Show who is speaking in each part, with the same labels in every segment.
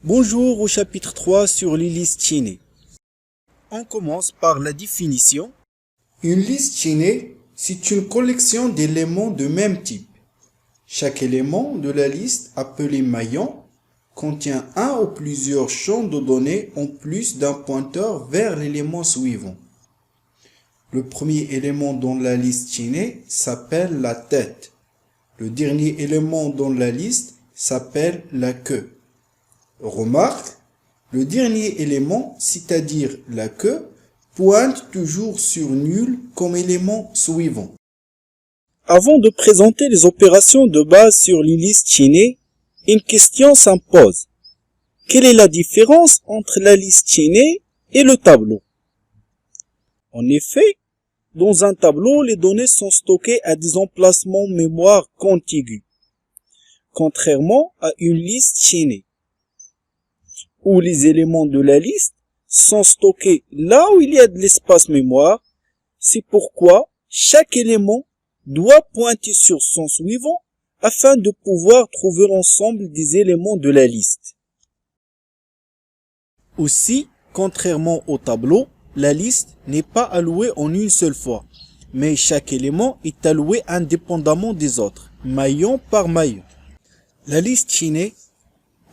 Speaker 1: Bonjour au chapitre 3 sur les listes chaînées. On commence par la définition. Une liste chaînée, c'est une collection d'éléments de même type. Chaque élément de la liste, appelé maillon, contient un ou plusieurs champs de données en plus d'un pointeur vers l'élément suivant. Le premier élément dans la liste chaînée s'appelle la tête. Le dernier élément dans la liste s'appelle la queue. Remarque, le dernier élément, c'est-à-dire la queue, pointe toujours sur nul comme élément suivant. Avant de présenter les opérations de base sur les listes chaînées, une question s'impose. Quelle est la différence entre la liste chaînée et le tableau? En effet, dans un tableau, les données sont stockées à des emplacements mémoire contigus, contrairement à une liste chaînée, où les éléments de la liste sont stockés là où il y a de l'espace mémoire. C'est pourquoi chaque élément doit pointer sur son suivant afin de pouvoir trouver l'ensemble des éléments de la liste. Aussi, contrairement au tableau, la liste n'est pas allouée en une seule fois, mais chaque élément est alloué indépendamment des autres, maillon par maillon. La liste chaînée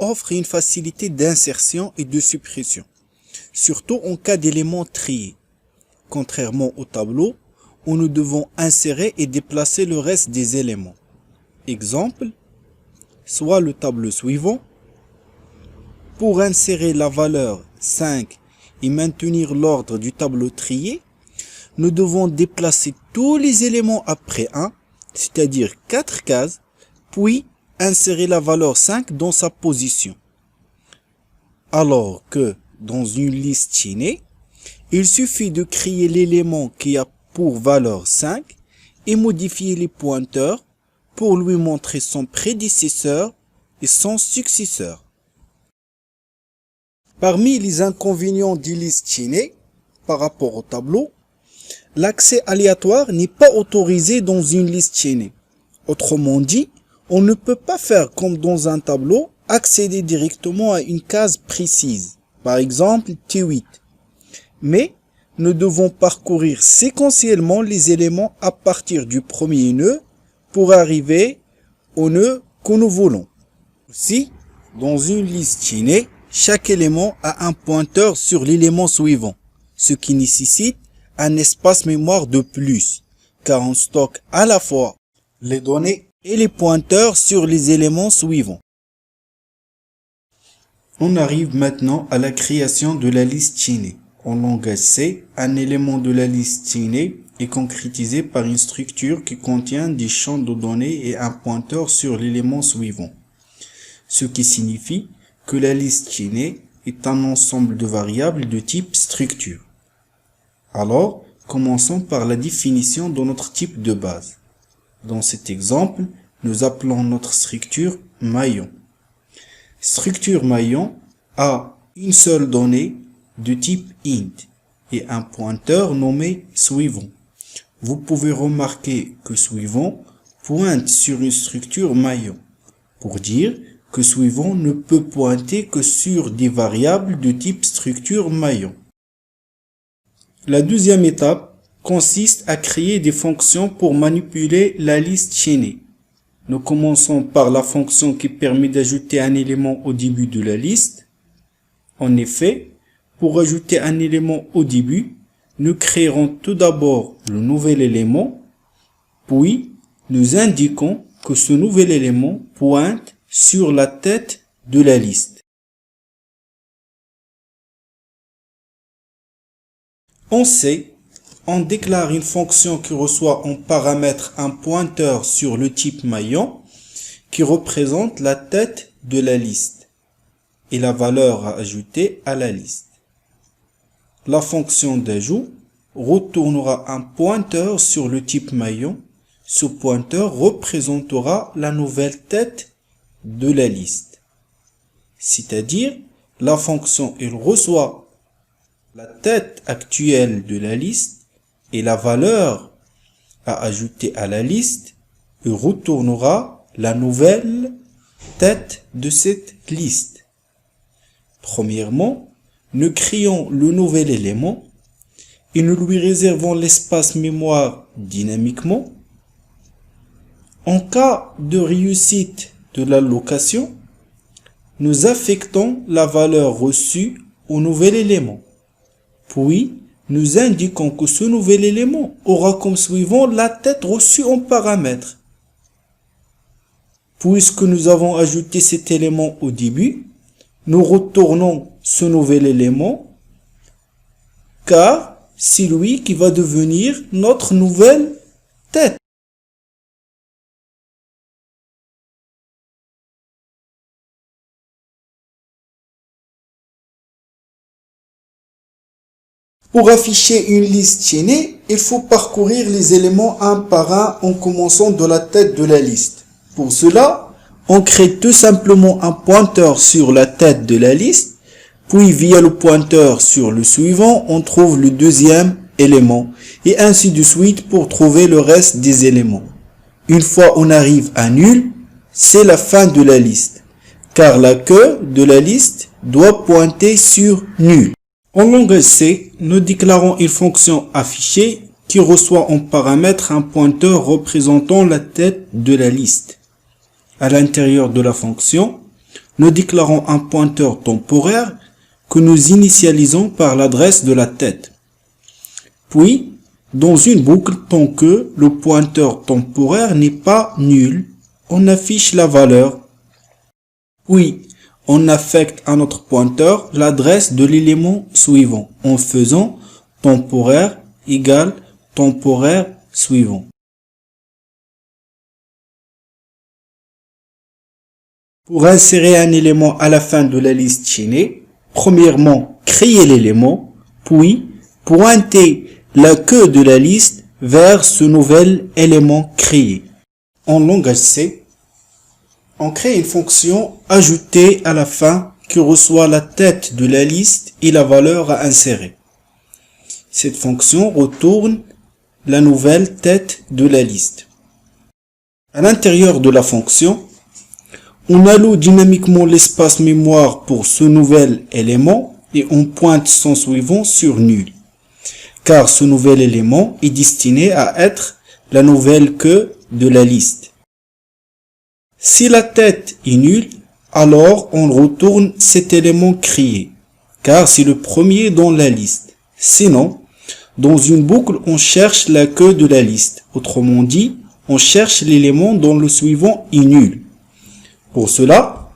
Speaker 1: offre une facilité d'insertion et de suppression, surtout en cas d'éléments triés. Contrairement au tableau, où nous devons insérer et déplacer le reste des éléments. Exemple, soit le tableau suivant. Pour insérer la valeur 5 et maintenir l'ordre du tableau trié, nous devons déplacer tous les éléments après 1, c'est-à-dire 4 cases, puis insérer la valeur 5 dans sa position. Alors que dans une liste chaînée, il suffit de créer l'élément qui a pour valeur 5 et modifier les pointeurs pour lui montrer son prédécesseur et son successeur. Parmi les inconvénients des listes chaînées par rapport au tableau, l'accès aléatoire n'est pas autorisé dans une liste chaînée. Autrement dit, on ne peut pas faire comme dans un tableau, accéder directement à une case précise, par exemple T8. Mais nous devons parcourir séquentiellement les éléments à partir du premier nœud pour arriver au nœud que nous voulons. Aussi, dans une liste chaînée, chaque élément a un pointeur sur l'élément suivant, ce qui nécessite un espace mémoire de plus, car on stocke à la fois les données et les pointeurs sur les éléments suivants. On arrive maintenant à la création de la liste chaînée. En langage C, un élément de la liste chaînée est concrétisé par une structure qui contient des champs de données et un pointeur sur l'élément suivant. Ce qui signifie que la liste chaînée est un ensemble de variables de type structure. Alors, commençons par la définition de notre type de base. Dans cet exemple, nous appelons notre structure maillon. Structure maillon a une seule donnée de type int et un pointeur nommé suivant. Vous pouvez remarquer que suivant pointe sur une structure maillon, pour dire que suivant ne peut pointer que sur des variables de type structure maillon. La deuxième étape consiste à créer des fonctions pour manipuler la liste chaînée. Nous commençons par la fonction qui permet d'ajouter un élément au début de la liste. En effet, pour ajouter un élément au début, nous créerons tout d'abord le nouvel élément, puis nous indiquons que ce nouvel élément pointe sur la tête de la liste. En C, on déclare une fonction qui reçoit en paramètre un pointeur sur le type maillon qui représente la tête de la liste et la valeur à ajouter à la liste. La fonction d'ajout retournera un pointeur sur le type maillon. Ce pointeur représentera la nouvelle tête de la liste. C'est-à-dire, la fonction elle reçoit la tête actuelle de la liste et la valeur à ajouter à la liste et retournera la nouvelle tête de cette liste. Premièrement, nous créons le nouvel élément et nous lui réservons l'espace mémoire dynamiquement. En cas de réussite de l'allocation, nous affectons la valeur reçue au nouvel élément. Puis, nous indiquons que ce nouvel élément aura comme suivant la tête reçue en paramètre. Puisque nous avons ajouté cet élément au début, nous retournons ce nouvel élément car c'est lui qui va devenir notre nouvelle tête. Pour afficher une liste chaînée, il faut parcourir les éléments un par un en commençant de la tête de la liste. Pour cela, on crée tout simplement un pointeur sur la tête de la liste, puis via le pointeur sur le suivant, on trouve le deuxième élément, et ainsi de suite pour trouver le reste des éléments. Une fois on arrive à nul, c'est la fin de la liste, car la queue de la liste doit pointer sur nul. En langage C, nous déclarons une fonction affichée qui reçoit en paramètre un pointeur représentant la tête de la liste. À l'intérieur de la fonction, nous déclarons un pointeur temporaire que nous initialisons par l'adresse de la tête. Puis, dans une boucle, tant que le pointeur temporaire n'est pas nul, on affiche la valeur. Puis, on affecte à notre pointeur l'adresse de l'élément suivant en faisant temporaire égale temporaire suivant. Pour insérer un élément à la fin de la liste chaînée, premièrement, créer l'élément, puis pointer la queue de la liste vers ce nouvel élément créé. En langage C, on crée une fonction ajoutée à la fin qui reçoit la tête de la liste et la valeur à insérer. Cette fonction retourne la nouvelle tête de la liste. À l'intérieur de la fonction, on alloue dynamiquement l'espace mémoire pour ce nouvel élément et on pointe son suivant sur nul, car ce nouvel élément est destiné à être la nouvelle queue de la liste. Si la tête est nulle, alors on retourne cet élément créé, car c'est le premier dans la liste. Sinon, dans une boucle, on cherche la queue de la liste. Autrement dit, on cherche l'élément dont le suivant est nul. Pour cela,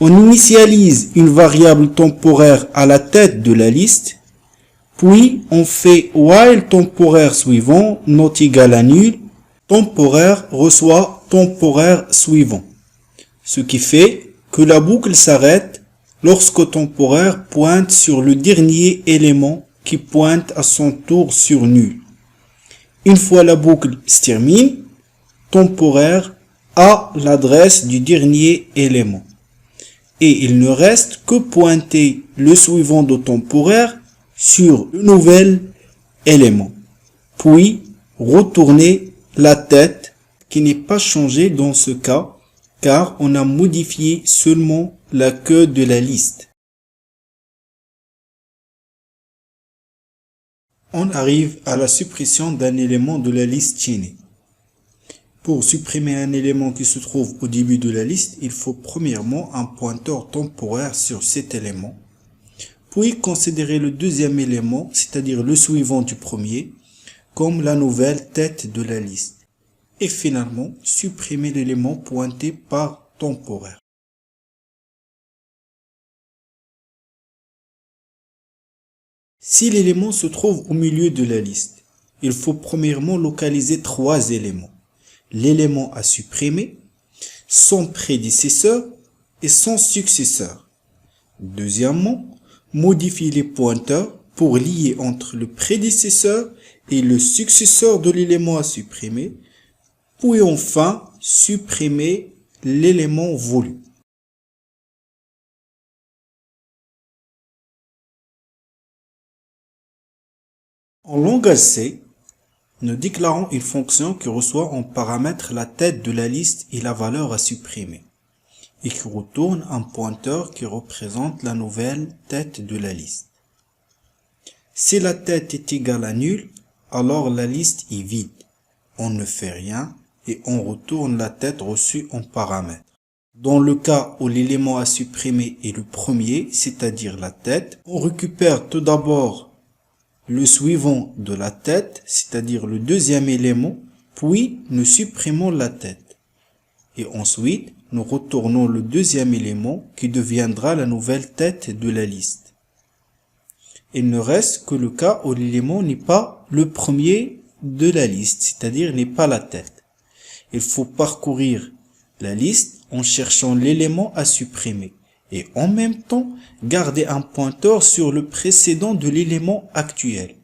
Speaker 1: on initialise une variable temporaire à la tête de la liste, puis on fait while temporaire suivant not égal à nul, temporaire reçoit temporaire suivant. Ce qui fait que la boucle s'arrête lorsque temporaire pointe sur le dernier élément qui pointe à son tour sur nul. Une fois la boucle se termine, temporaire a l'adresse du dernier élément. Et il ne reste que pointer le suivant de temporaire sur le nouvel élément. Puis retourner la tête qui n'est pas changée dans ce cas car on a modifié seulement la queue de la liste. On arrive à la suppression d'un élément de la liste chaînée. Pour supprimer un élément qui se trouve au début de la liste, il faut premièrement un pointeur temporaire sur cet élément, puis considérer le deuxième élément, c'est-à-dire le suivant du premier, comme la nouvelle tête de la liste, et finalement supprimer l'élément pointé par temporaire. Si l'élément se trouve au milieu de la liste, il faut premièrement localiser trois éléments. L'élément à supprimer, son prédécesseur et son successeur. Deuxièmement, modifier les pointeurs pour lier entre le prédécesseur et le successeur de l'élément à supprimer. Puis enfin, supprimer l'élément voulu. En langage C, nous déclarons une fonction qui reçoit en paramètre la tête de la liste et la valeur à supprimer. et qui retourne un pointeur qui représente la nouvelle tête de la liste. Si la tête est égale à nul, alors la liste est vide. On ne fait rien et on retourne la tête reçue en paramètre. Dans le cas où l'élément à supprimer est le premier, c'est-à-dire la tête, on récupère tout d'abord le suivant de la tête, c'est-à-dire le deuxième élément, puis nous supprimons la tête. Et ensuite, nous retournons le deuxième élément qui deviendra la nouvelle tête de la liste. Il ne reste que le cas où l'élément n'est pas le premier de la liste, c'est-à-dire n'est pas la tête. Il faut parcourir la liste en cherchant l'élément à supprimer et en même temps garder un pointeur sur le précédent de l'élément actuel.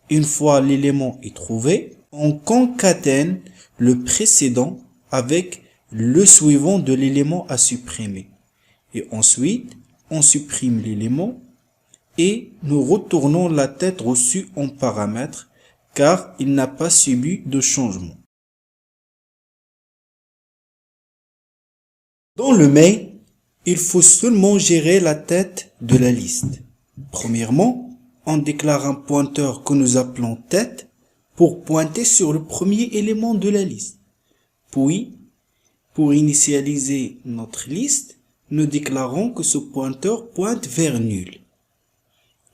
Speaker 1: Une fois l'élément est trouvé, on concatène le précédent avec le suivant de l'élément à supprimer. Et ensuite, on supprime l'élément et nous retournons la tête reçue en paramètre car il n'a pas subi de changement. Dans le main, il faut seulement gérer la tête de la liste. Premièrement, on déclare un pointeur que nous appelons tête pour pointer sur le premier élément de la liste. Puis, pour initialiser notre liste, nous déclarons que ce pointeur pointe vers nul.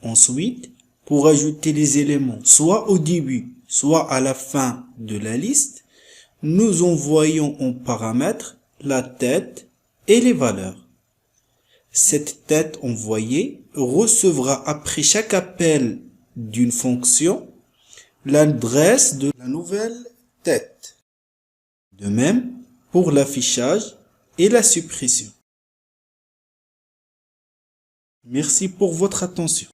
Speaker 1: Ensuite, pour ajouter les éléments soit au début, soit à la fin de la liste, nous envoyons en paramètre la tête et les valeurs. Cette tête envoyée recevra après chaque appel d'une fonction l'adresse de la nouvelle tête. De même pour l'affichage et la suppression. Merci pour votre attention.